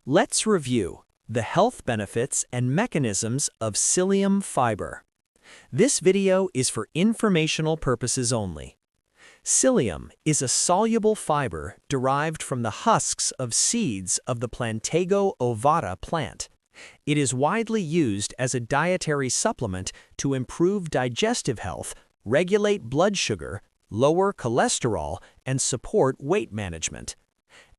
Let's review the health benefits and mechanisms of psyllium fiber. This video is for informational purposes only. Psyllium is a soluble fiber derived from the husks of seeds of the Plantago ovata plant. It is widely used as a dietary supplement to improve digestive health, regulate blood sugar, lower cholesterol, and support weight management.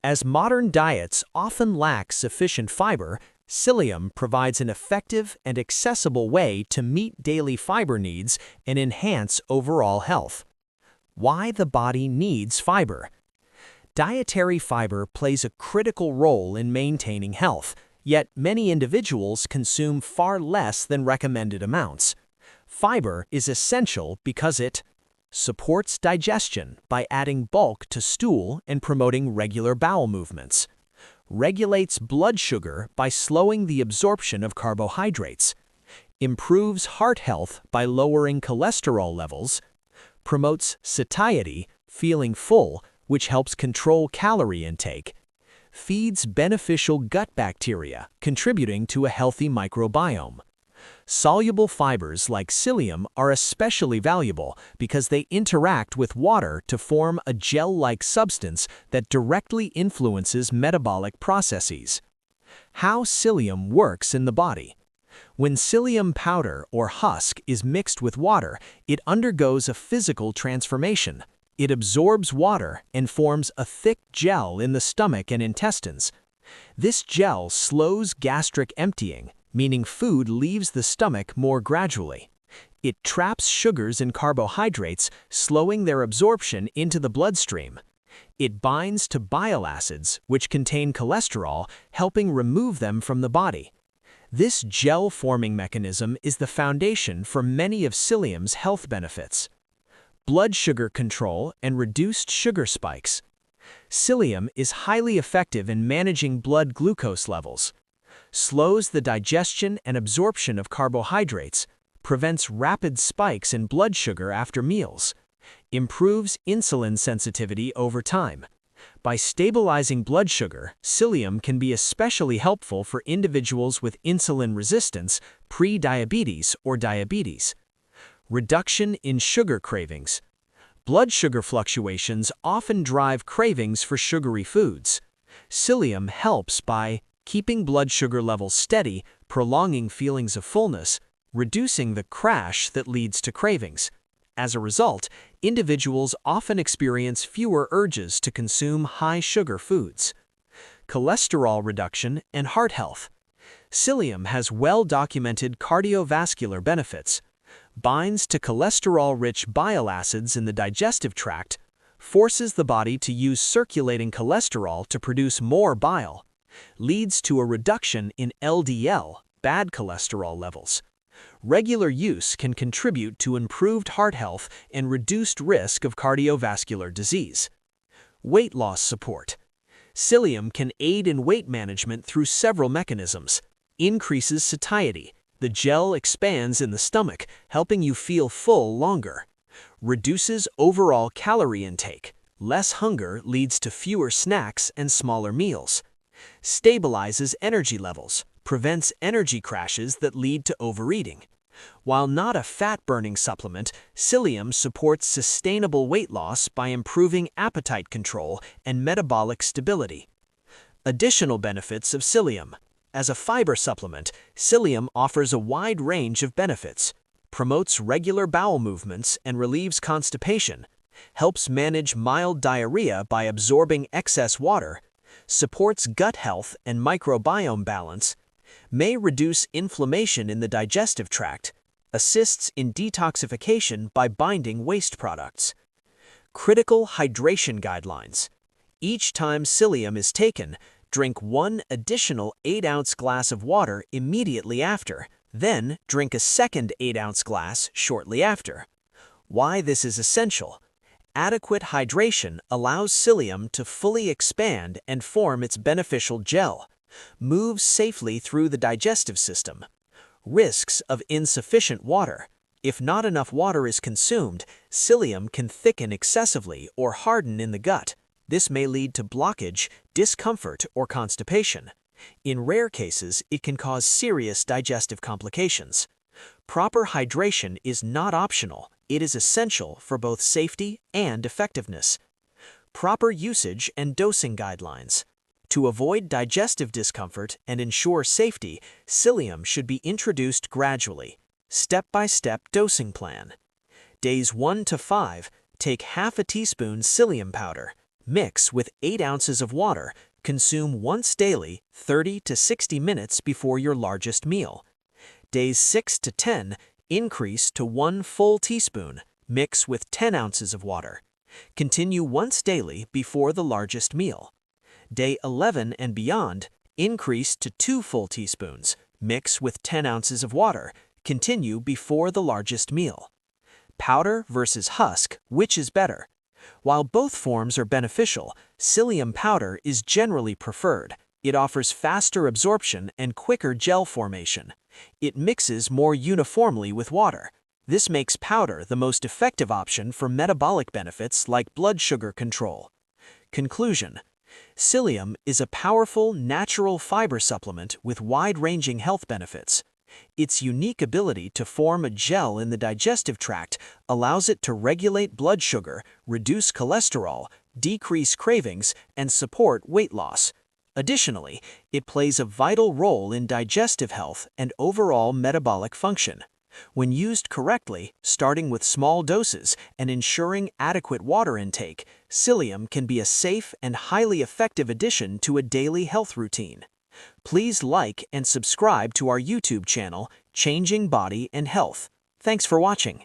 As modern diets often lack sufficient fiber, psyllium provides an effective and accessible way to meet daily fiber needs and enhance overall health. Why the body needs fiber. Dietary fiber plays a critical role in maintaining health, yet many individuals consume far less than recommended amounts. Fiber is essential because it supports digestion by adding bulk to stool and promoting regular bowel movements, regulates blood sugar by slowing the absorption of carbohydrates, improves heart health by lowering cholesterol levels, promotes satiety, feeling full, which helps control calorie intake, feeds beneficial gut bacteria, contributing to a healthy microbiome. Soluble fibers like psyllium are especially valuable because they interact with water to form a gel-like substance that directly influences metabolic processes. How psyllium works in the body. When psyllium powder or husk is mixed with water, it undergoes a physical transformation. It absorbs water and forms a thick gel in the stomach and intestines. This gel slows gastric emptying, meaning food leaves the stomach more gradually. It traps sugars and carbohydrates, slowing their absorption into the bloodstream. It binds to bile acids, which contain cholesterol, helping remove them from the body. This gel-forming mechanism is the foundation for many of psyllium's health benefits. Blood sugar control and reduced sugar spikes. Psyllium is highly effective in managing blood glucose levels, slows the digestion and absorption of carbohydrates, prevents rapid spikes in blood sugar after meals, improves insulin sensitivity over time. By stabilizing blood sugar, psyllium can be especially helpful for individuals with insulin resistance, pre-diabetes, or diabetes. Reduction in sugar cravings. Blood sugar fluctuations often drive cravings for sugary foods. Psyllium helps by keeping blood sugar levels steady, prolonging feelings of fullness, reducing the crash that leads to cravings. As a result, individuals often experience fewer urges to consume high-sugar foods. Cholesterol reduction and heart health. Psyllium has well-documented cardiovascular benefits, binds to cholesterol-rich bile acids in the digestive tract, forces the body to use circulating cholesterol to produce more bile, leads to a reduction in LDL, bad cholesterol levels. Regular use can contribute to improved heart health and reduced risk of cardiovascular disease. Weight loss support. Psyllium can aid in weight management through several mechanisms. Increases satiety. The gel expands in the stomach, helping you feel full longer. Reduces overall calorie intake. Less hunger leads to fewer snacks and smaller meals. Stabilizes energy levels, prevents energy crashes that lead to overeating. While not a fat-burning supplement, psyllium supports sustainable weight loss by improving appetite control and metabolic stability. Additional benefits of psyllium. As a fiber supplement, psyllium offers a wide range of benefits, promotes regular bowel movements and relieves constipation, helps manage mild diarrhea by absorbing excess water, supports gut health and microbiome balance, may reduce inflammation in the digestive tract, assists in detoxification by binding waste products. Critical hydration guidelines. Each time psyllium is taken, drink 1 additional 8-ounce glass of water immediately after, then drink a second 8-ounce glass shortly after. Why this is essential. Adequate hydration allows psyllium to fully expand and form its beneficial gel, moves safely through the digestive system. Risks of insufficient water. If not enough water is consumed, psyllium can thicken excessively or harden in the gut. This may lead to blockage, discomfort, or constipation. In rare cases, it can cause serious digestive complications. Proper hydration is not optional, it is essential for both safety and effectiveness. Proper usage and dosing guidelines. To avoid digestive discomfort and ensure safety, psyllium should be introduced gradually. Step-by-step dosing plan. Days 1 to 5, take half a teaspoon psyllium powder. Mix with 8 ounces of water. Consume once daily, 30 to 60 minutes before your largest meal. Days 6 to 10, increase to 1 full teaspoon. Mix with 10 ounces of water. Continue once daily before the largest meal. Day 11 and beyond, increase to 2 full teaspoons. Mix with 10 ounces of water. Continue before the largest meal. Powder versus husk, which is better? While both forms are beneficial, psyllium powder is generally preferred. It offers faster absorption and quicker gel formation. It mixes more uniformly with water. This makes powder the most effective option for metabolic benefits like blood sugar control. Conclusion: psyllium is a powerful, natural fiber supplement with wide-ranging health benefits. Its unique ability to form a gel in the digestive tract allows it to regulate blood sugar, reduce cholesterol, decrease cravings, and support weight loss. Additionally, it plays a vital role in digestive health and overall metabolic function. When used correctly, starting with small doses and ensuring adequate water intake, psyllium can be a safe and highly effective addition to a daily health routine. Please like and subscribe to our YouTube channel, Changing Body and Health. Thanks for watching.